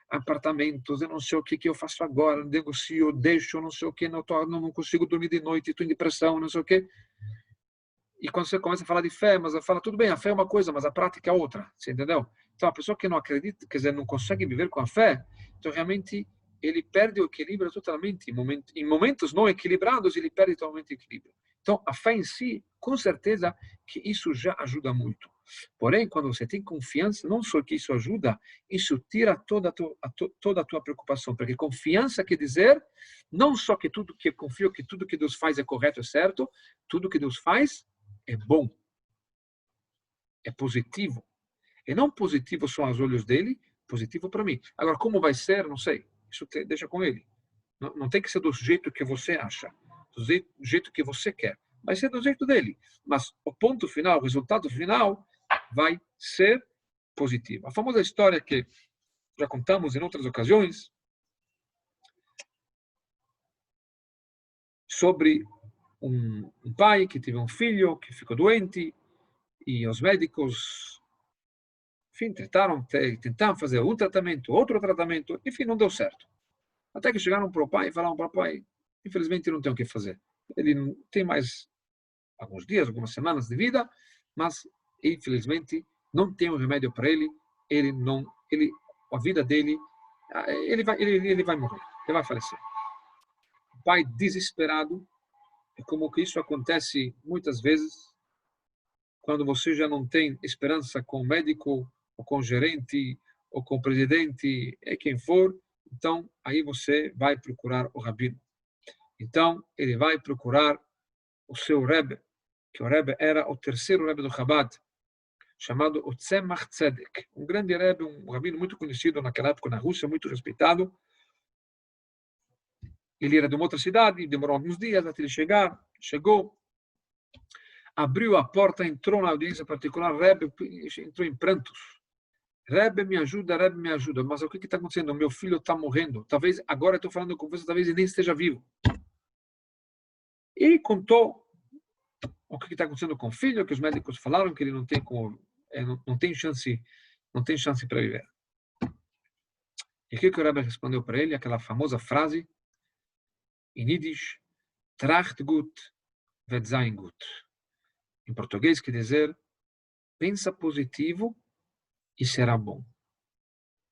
apartamentos, eu não sei o que eu faço agora, negocio, deixo, não sei o que, não consigo dormir de noite, estou em depressão, não sei o que. E quando você começa a falar de fé, mas fala, tudo bem, a fé é uma coisa, mas a prática é outra, você entendeu? Então, a pessoa que não acredita, quer dizer, não consegue viver com a fé, então realmente ele perde o equilíbrio totalmente. Em momentos não equilibrados, ele perde totalmente o equilíbrio. Então, a fé em si, com certeza que isso já ajuda muito. Porém, quando você tem confiança, não só que isso ajuda, isso tira toda a tua preocupação, porque confiança quer dizer não só que tudo que eu confio, que tudo que Deus faz é correto, é certo, tudo que Deus faz é bom, é positivo. E não positivo só aos olhos dele, positivo para mim. Agora, como vai ser, não sei. Isso deixa com ele. Não tem que ser do jeito que você acha, do jeito que você quer. Vai ser do jeito dele. Mas o ponto final, o resultado final, vai ser positivo. A famosa história que já contamos em outras ocasiões, sobre um pai que teve um filho que ficou doente, e os médicos, enfim, tentaram fazer um tratamento, outro tratamento, enfim, não deu certo. Até que chegaram para o pai e falaram para o pai, infelizmente não tem o que fazer. Ele não tem mais alguns dias, algumas semanas de vida, mas infelizmente não tem um remédio para ele, a vida dele, ele vai morrer, ele vai falecer. O pai desesperado, é como que isso acontece muitas vezes, quando você já não tem esperança com o médico, ou com o gerente, ou com o presidente, quem for, então aí você vai procurar o rabino. Então ele vai procurar o seu Rebbe, que o Rebbe era o terceiro Rebbe do Chabad, chamado Tzemach Tzedek, um grande Rebbe, um rabino muito conhecido naquela época na Rússia, muito respeitado. Ele era de uma outra cidade, demorou alguns dias até ele chegar, chegou, abriu a porta, entrou na audiência particular, Rebbe entrou em prantos. Rebbe me ajuda, mas o que está acontecendo? Meu filho está morrendo, talvez agora eu estou falando com você, talvez ele nem esteja vivo. E contou o que está acontecendo com o filho, que os médicos falaram que ele não tem chance para viver. E o que o Rebbe respondeu para ele? Aquela famosa frase em Yiddish, tracht gut, wird sein gut. Em português quer dizer, pensa positivo e será bom.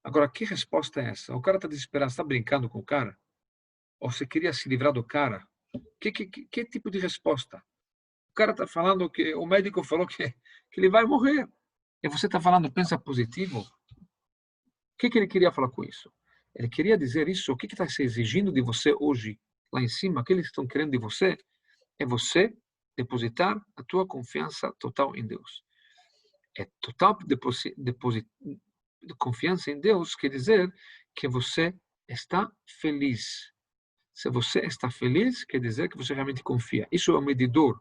Agora, que resposta é essa? O cara está desesperado, está brincando com o cara? Ou você queria se livrar do cara? Que tipo de resposta? O cara está falando que o médico falou que ele vai morrer. E você está falando, pensa positivo. O que ele queria falar com isso? Ele queria dizer isso, o que está se exigindo de você hoje, lá em cima, o que eles estão querendo de você, é você depositar a tua confiança total em Deus. É total confiança em Deus quer dizer que você está feliz. Se você está feliz, quer dizer que você realmente confia. Isso é o medidor.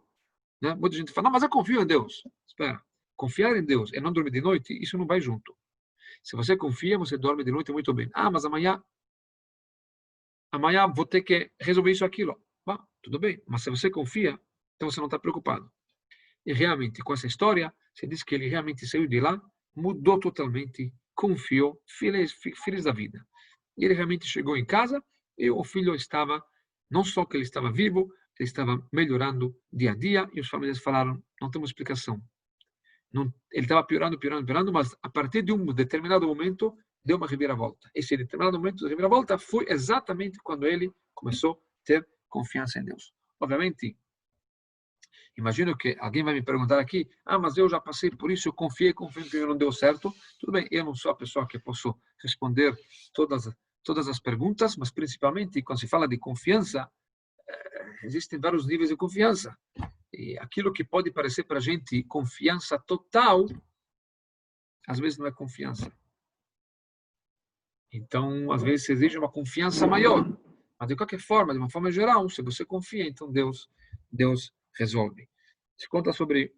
Né? Muita gente fala, não, mas eu confio em Deus. Espera, confiar em Deus e não dormir de noite, isso não vai junto. Se você confia, você dorme de noite muito bem. Ah, mas amanhã vou ter que resolver isso ou aquilo. Bah, tudo bem, mas se você confia, então você não está preocupado. E realmente, com essa história, você diz que ele realmente saiu de lá, mudou totalmente, confiou, feliz da vida. E ele realmente chegou em casa e o filho estava, não só que ele estava vivo, ele estava melhorando dia a dia e os familiares falaram, não temos explicação. Não, ele estava piorando, mas a partir de um determinado momento deu uma reviravolta. Esse determinado momento de reviravolta foi exatamente quando ele começou a ter confiança em Deus. Obviamente, imagino que alguém vai me perguntar aqui, mas eu já passei por isso, eu confiei que não deu certo. Tudo bem, eu não sou a pessoa que posso responder todas as perguntas, mas principalmente quando se fala de confiança, existem vários níveis de confiança. E aquilo que pode parecer para a gente confiança total, às vezes não é confiança. Então, às vezes, se exige uma confiança maior. Mas, de qualquer forma, de uma forma geral, se você confia, então Deus resolve. Se conta sobre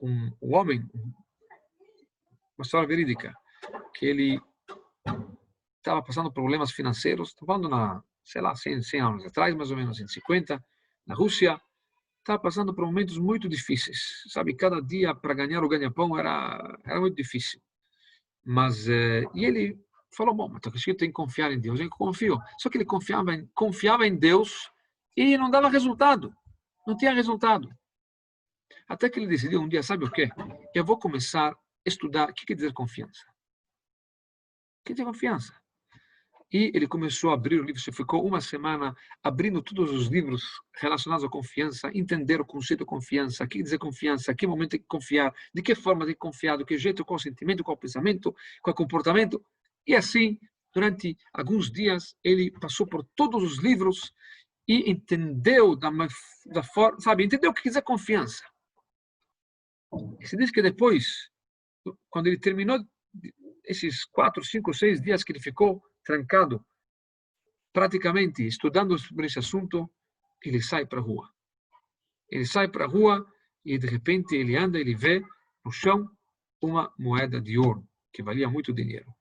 um homem, uma história verídica, que ele estava passando problemas financeiros, estava falando sei lá, 100 anos atrás, mais ou menos, 150, na Rússia, estava passando por momentos muito difíceis. Sabe, cada dia para ganhar o ganha-pão era muito difícil. Mas, e ele falou, bom, mas eu tenho que confiar em Deus, eu confio. Só que ele confiava em Deus e não dava resultado. Não tinha resultado. Até que ele decidiu um dia, sabe o quê? Eu vou começar a estudar o que quer dizer confiança. O que quer dizer confiança? E ele começou a abrir o livro, você ficou uma semana abrindo todos os livros relacionados à confiança, entender o conceito de confiança, o que quer dizer confiança, a que momento tem que confiar, de que forma tem que confiar, de que jeito, qual sentimento, qual pensamento, qual comportamento. E assim, durante alguns dias, ele passou por todos os livros e entendeu da forma, sabe, entendeu o que quer dizer confiança. E se diz que depois, quando ele terminou esses 4, 5, 6 dias que ele ficou trancado, praticamente estudando sobre esse assunto, ele sai para a rua. Ele sai para a rua e, de repente, ele anda, ele vê no chão uma moeda de ouro, que valia muito dinheiro.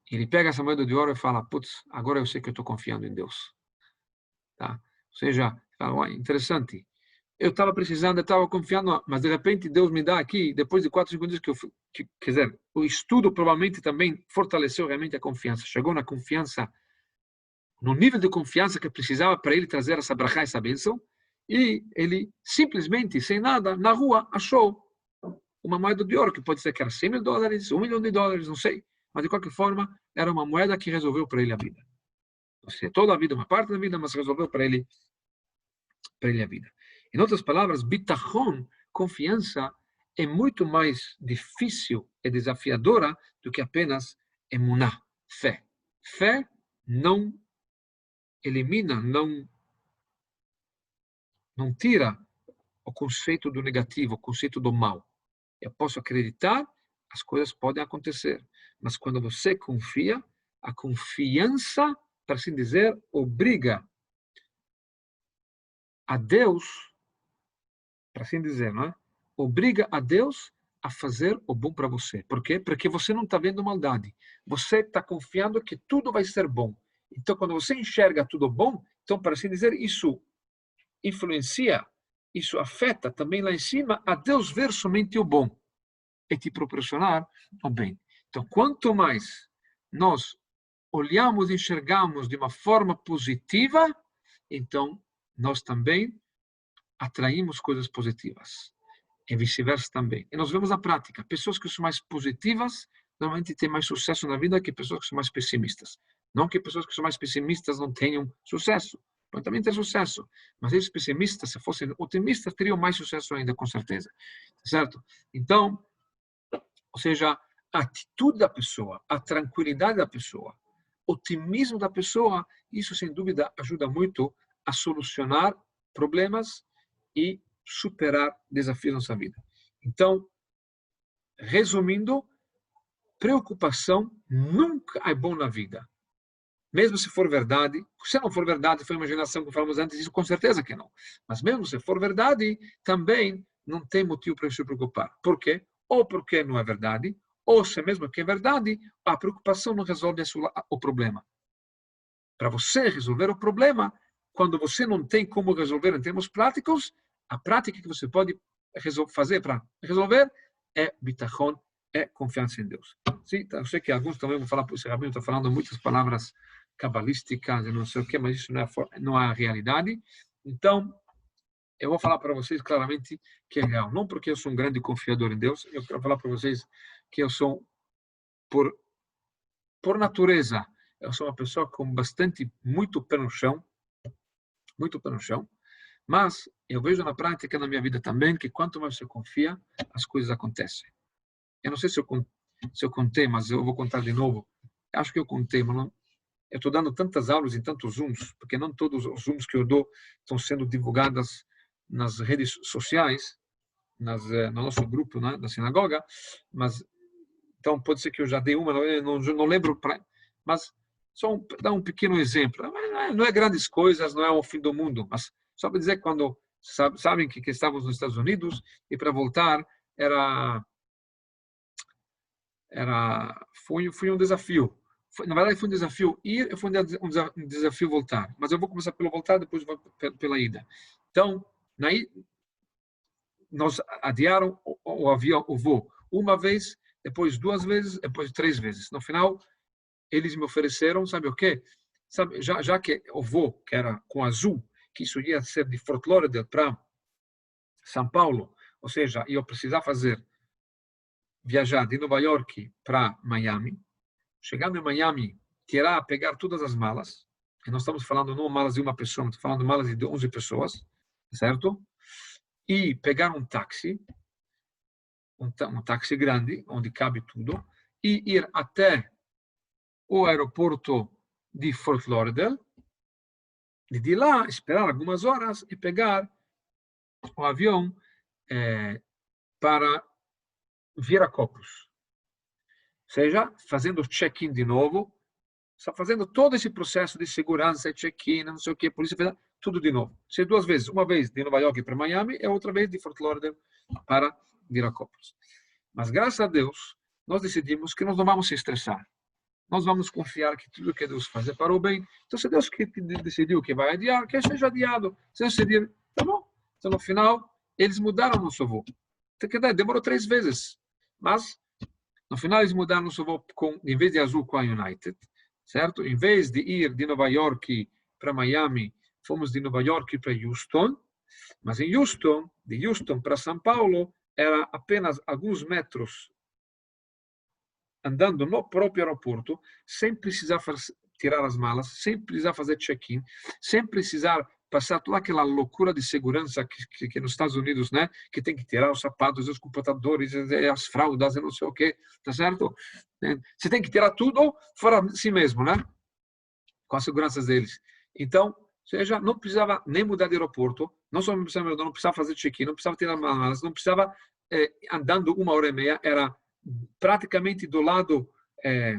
Ele pega essa moeda de ouro e fala, putz, agora eu sei que eu estou confiando em Deus. Tá? Ou seja, fala, interessante. Eu estava precisando, eu estava confiando, mas de repente Deus me dá aqui, depois de 4, 5 dias quer dizer, o estudo provavelmente também fortaleceu realmente a confiança. Chegou na confiança, no nível de confiança que precisava para ele trazer essa brachá, essa bênção, e ele simplesmente, sem nada, na rua, achou uma moeda de ouro, que pode ser que era $100.000, $1 milhão, não sei, mas de qualquer forma, era uma moeda que resolveu para ele a vida. Ou seja, toda a vida, uma parte da vida, mas resolveu para ele a vida. Em outras palavras, bitachon, confiança, é muito mais difícil e desafiadora do que apenas emuná, fé. Fé não elimina, não tira o conceito do negativo, o conceito do mal. Eu posso acreditar, as coisas podem acontecer, mas quando você confia, a confiança, para assim dizer, obriga a Deus, para assim dizer, não é? Obriga a Deus a fazer o bom para você. Por quê? Porque você não está vendo maldade. Você está confiando que tudo vai ser bom. Então, quando você enxerga tudo bom, então, para assim dizer, isso influencia, isso afeta também lá em cima a Deus ver somente o bom e te proporcionar o bem. Então, quanto mais nós olhamos e enxergamos de uma forma positiva, então nós também atraímos coisas positivas. E vice-versa também. E nós vemos na prática, pessoas que são mais positivas normalmente têm mais sucesso na vida que pessoas que são mais pessimistas. Não que pessoas que são mais pessimistas não tenham sucesso. Podem também ter sucesso. Mas esses pessimistas, se fossem otimistas, teriam mais sucesso ainda, com certeza. Certo? Então, ou seja, a atitude da pessoa, a tranquilidade da pessoa, o otimismo da pessoa, isso sem dúvida ajuda muito a solucionar problemas e superar desafios na nossa vida. Então, resumindo, preocupação nunca é bom na vida. Mesmo se for verdade, se não for verdade, foi imaginação que falamos antes, isso com certeza que não. Mas mesmo se for verdade, também não tem motivo para se preocupar. Por quê? Ou porque não é verdade, ou se mesmo que é verdade, a preocupação não resolve o problema. Para você resolver o problema, quando você não tem como resolver em termos práticos, a prática que você pode fazer para resolver é bitachon, é confiança em Deus. Sim, eu sei que alguns também vão falar, esse rabino está falando muitas palavras cabalísticas, não sei o quê, mas isso não é a realidade. Então, eu vou falar para vocês claramente que é real. Não porque eu sou um grande confiador em Deus, eu quero falar para vocês que eu sou, por natureza, eu sou uma pessoa com muito pé no chão, mas eu vejo na prática, na minha vida também, que quanto mais você confia, as coisas acontecem. Eu não sei se eu contei, mas eu vou contar de novo. Acho que eu contei, mas não. Eu estou dando tantas aulas em tantos Zooms, porque não todos os Zooms que eu dou estão sendo divulgados nas redes sociais, no nosso grupo, né, da sinagoga, mas então pode ser que eu já dei uma, não lembro, mas só dar um pequeno exemplo. Não é grandes coisas, não é o fim do mundo, mas só para dizer que quando sabem que estávamos nos Estados Unidos e para voltar foi um desafio. Na verdade, foi um desafio ir e foi um desafio voltar. Mas eu vou começar pelo voltar, depois vou pela ida. Então, nós adiaram o voo uma vez, depois 2 vezes, depois 3 vezes. No final, eles me ofereceram, sabe o quê? Sabe, já que o voo, que era com Azul, que isso ia ser de Fort Lauderdale para São Paulo, ou seja, eu precisava viajar de Nova York para Miami. Chegando em Miami, pegar todas as malas, e nós estamos falando não malas de uma pessoa, estamos falando malas de 11 pessoas, certo? E pegar um táxi grande, onde cabe tudo, e ir até o aeroporto de Fort Lauderdale, e de lá esperar algumas horas e pegar o avião para Viracopos. Ou seja, fazendo o check-in de novo, só fazendo todo esse processo de segurança, check-in, não sei o que, polícia federal, tudo de novo. Se 2 vezes, uma vez de Nova York para Miami e outra vez de Fort Lauderdale para Viracopos. Mas graças a Deus, nós decidimos que nós não vamos se estressar. Nós vamos confiar que tudo que Deus faz é para o bem. Então, se Deus decidiu que vai adiar, que seja adiado. Se decidir, tá bom. Então, no final, eles mudaram o nosso voo. Demorou 3 vezes. Mas, no final, eles mudaram o nosso voo, em vez de Azul, com a United. Certo? Em vez de ir de Nova York para Miami, fomos de Nova York para Houston. Mas em Houston, de Houston para São Paulo, era apenas alguns metros andando no próprio aeroporto, sem precisar tirar as malas, sem precisar fazer check-in, sem precisar passar toda aquela loucura de segurança que nos Estados Unidos, né, que tem que tirar os sapatos, os computadores, as fraldas, não sei o quê, tá certo? Você tem que tirar tudo fora de si mesmo, né? Com as seguranças deles. Então, ou seja, não precisava nem mudar de aeroporto, não precisava fazer check-in, não precisava tirar malas, não precisava andando 1h30, era praticamente do lado,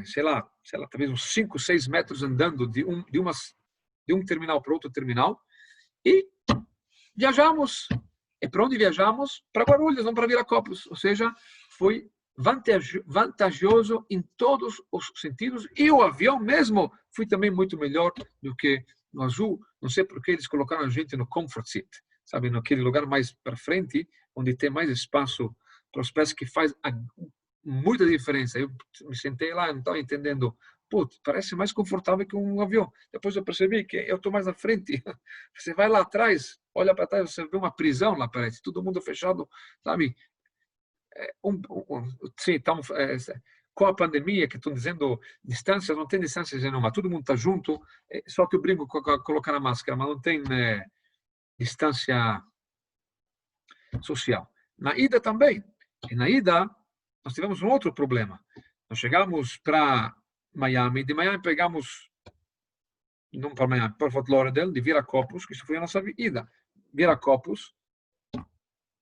sei lá, talvez uns 5, 6 metros andando de um terminal para outro terminal, e viajamos. E para onde viajamos? Para Guarulhos, não para Viracopos. Ou seja, foi vantajoso em todos os sentidos, e o avião mesmo foi também muito melhor do que no Azul. Não sei por que eles colocaram a gente no comfort seat, sabe, naquele lugar mais para frente, onde tem mais espaço para os pés, que faz muita diferença. Eu me sentei lá, não estava entendendo. Putz, parece mais confortável que um avião. Depois eu percebi que eu estou mais na frente. Você vai lá atrás, olha para trás, você vê uma prisão lá, parece. Todo mundo fechado, sabe? Sim, com a pandemia, que estão dizendo distância, não tem distância nenhuma, todo mundo está junto, só que eu brinco com colocar a máscara, mas não tem distância social. Na ida também. E na ida, nós tivemos um outro problema. Nós chegamos para Miami, de Miami pegamos, não para Miami, para Fort Lauderdale, de Viracopos, que isso foi a nossa ida. Viracopos,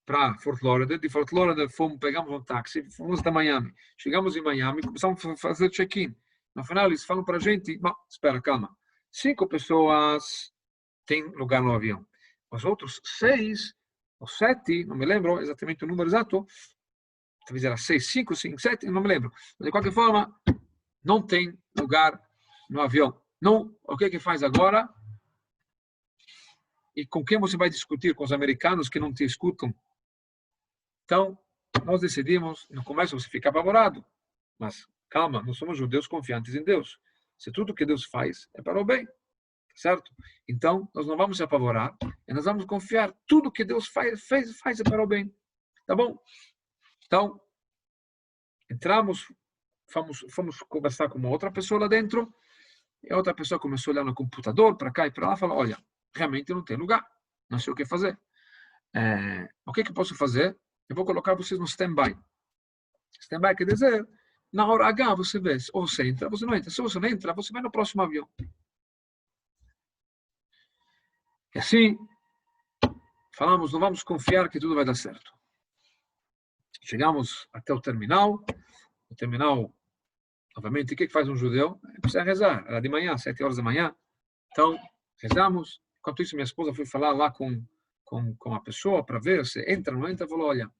para Fort Lauderdale, de Fort Lauderdale pegamos um táxi, fomos até Miami. Chegamos em Miami, começamos a fazer check-in. No final, eles falam para a gente, espera, calma, 5 pessoas têm lugar no avião. Os outros 6 ou 7, não me lembro exatamente o número exato, talvez era 6, 5, 5, 7, não me lembro. Mas, de qualquer forma, não tem lugar no avião. Não, o que faz agora? E com quem você vai discutir? Com os americanos que não te escutam? Então, nós decidimos, no começo você fica apavorado, mas calma, nós somos judeus confiantes em Deus. Se tudo que Deus faz é para o bem, certo? Então, nós não vamos se apavorar, e nós vamos confiar. Tudo que Deus faz é para o bem. Tá bom? Então, entramos, fomos conversar com uma outra pessoa lá dentro, e a outra pessoa começou a olhar no computador, para cá e para lá, e falou, olha, realmente não tem lugar, não sei o que fazer. O que eu posso fazer? Eu vou colocar vocês no stand-by. Stand-by quer dizer, na hora H você vê, ou você entra, ou você não entra. Se você não entra, você vai no próximo avião. E assim, falamos, não vamos confiar que tudo vai dar certo. Chegamos até o terminal. O terminal, novamente, o que faz um judeu? Precisa rezar. Era de manhã, 7 horas da manhã. Então, rezamos. Enquanto isso, minha esposa foi falar lá com a pessoa para ver se entra ou não entra. Falou, olha,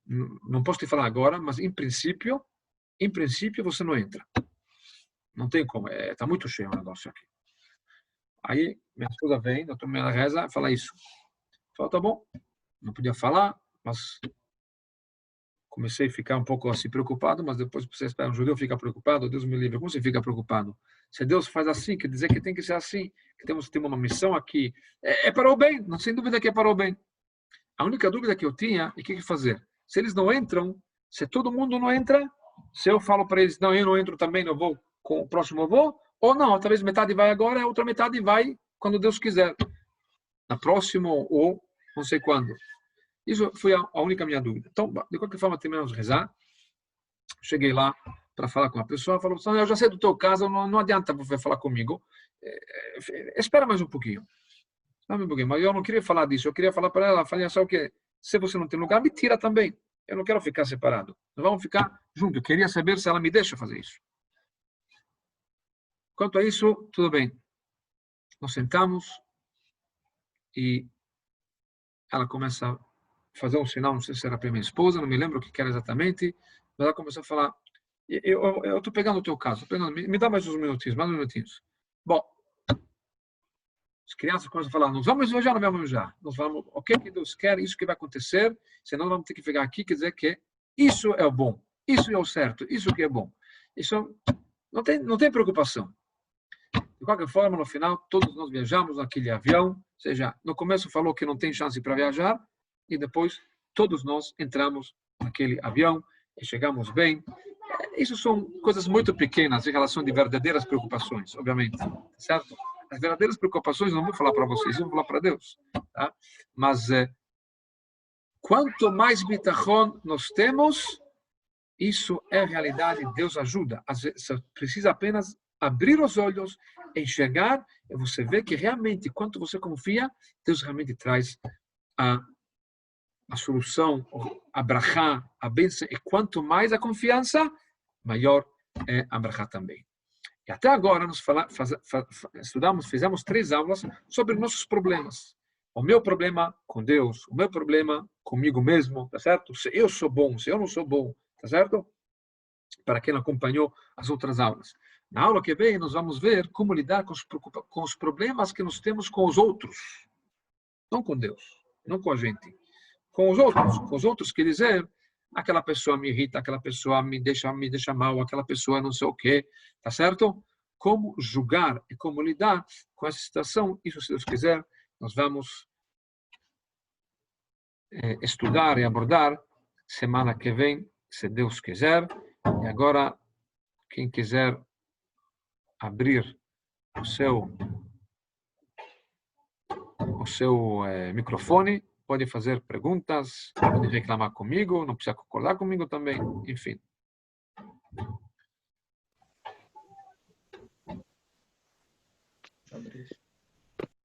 não posso te falar agora, mas em princípio você não entra. Não tem como, está muito cheio o negócio aqui. Aí minha esposa vem, eu tomo minha reza e fala isso. Fala, tá bom, não podia falar, mas comecei a ficar um pouco assim preocupado, mas depois você espera, um judeu fica preocupado, Deus me livre. Como você fica preocupado? Se Deus faz assim, quer dizer que tem que ser assim, que temos uma missão aqui. É para o bem, não sem dúvida que é para o bem. A única dúvida que eu tinha é o que fazer. Se eles não entram, se todo mundo não entra, se eu falo para eles, não, eu não entro também, não vou, com o próximo eu vou, ou não, talvez metade vai agora, a outra metade vai quando Deus quiser. Na próxima, ou não sei quando. Isso foi a única minha dúvida. Então, de qualquer forma, terminamos de rezar. Cheguei lá para falar com a pessoa, falou, eu já sei do teu caso, não adianta você falar comigo. Espera mais um pouquinho. Mas eu não queria falar disso, eu queria falar para ela, falei só que se você não tem lugar, me tira também. Eu não quero ficar separado. Nós vamos ficar juntos. Eu queria saber se ela me deixa fazer isso. Quanto a isso, tudo bem. Nós sentamos e ela começa a fazer um sinal, não sei se era para minha esposa, não me lembro o que era exatamente, mas ela começou a falar, eu estou pegando o teu caso, me dá mais uns minutinhos. Bom, as crianças começam a falar, nós vamos viajar, não vamos viajar. Nós falamos, o que Deus quer, isso que vai acontecer, senão vamos ter que ficar aqui, quer dizer que isso é o bom, isso é o certo, isso que é bom. Isso não tem preocupação. De qualquer forma, no final, todos nós viajamos naquele avião, ou seja, no começo falou que não tem chance para viajar, e depois todos nós entramos naquele avião e chegamos bem. Isso são coisas muito pequenas em relação de verdadeiras preocupações, obviamente, certo? As verdadeiras preocupações não vou falar para vocês, eu vou falar para Deus. Tá? Mas quanto mais bitachon nós temos, isso é realidade, Deus ajuda. Às vezes, precisa apenas abrir os olhos, enxergar, e você vê que realmente, quanto você confia, Deus realmente traz a solução, a brachá, a bênção. E quanto mais a confiança, maior é a brachá também. E até agora nós fizemos 3 aulas sobre nossos problemas. O meu problema com Deus, o meu problema comigo mesmo, tá certo? Se eu sou bom, se eu não sou bom, tá certo? Para quem acompanhou as outras aulas. Na aula que vem, nós vamos ver como lidar com os problemas que nós temos com os outros. Não com Deus, não com a gente. Com os outros quer dizer, aquela pessoa me irrita, aquela pessoa me deixa mal, aquela pessoa não sei o quê, tá certo? Como julgar e como lidar com essa situação, isso, se Deus quiser, nós vamos estudar e abordar semana que vem, se Deus quiser. E agora, quem quiser abrir o seu microfone, pode fazer perguntas, pode reclamar comigo, não precisa concordar comigo também, enfim. Fabrício.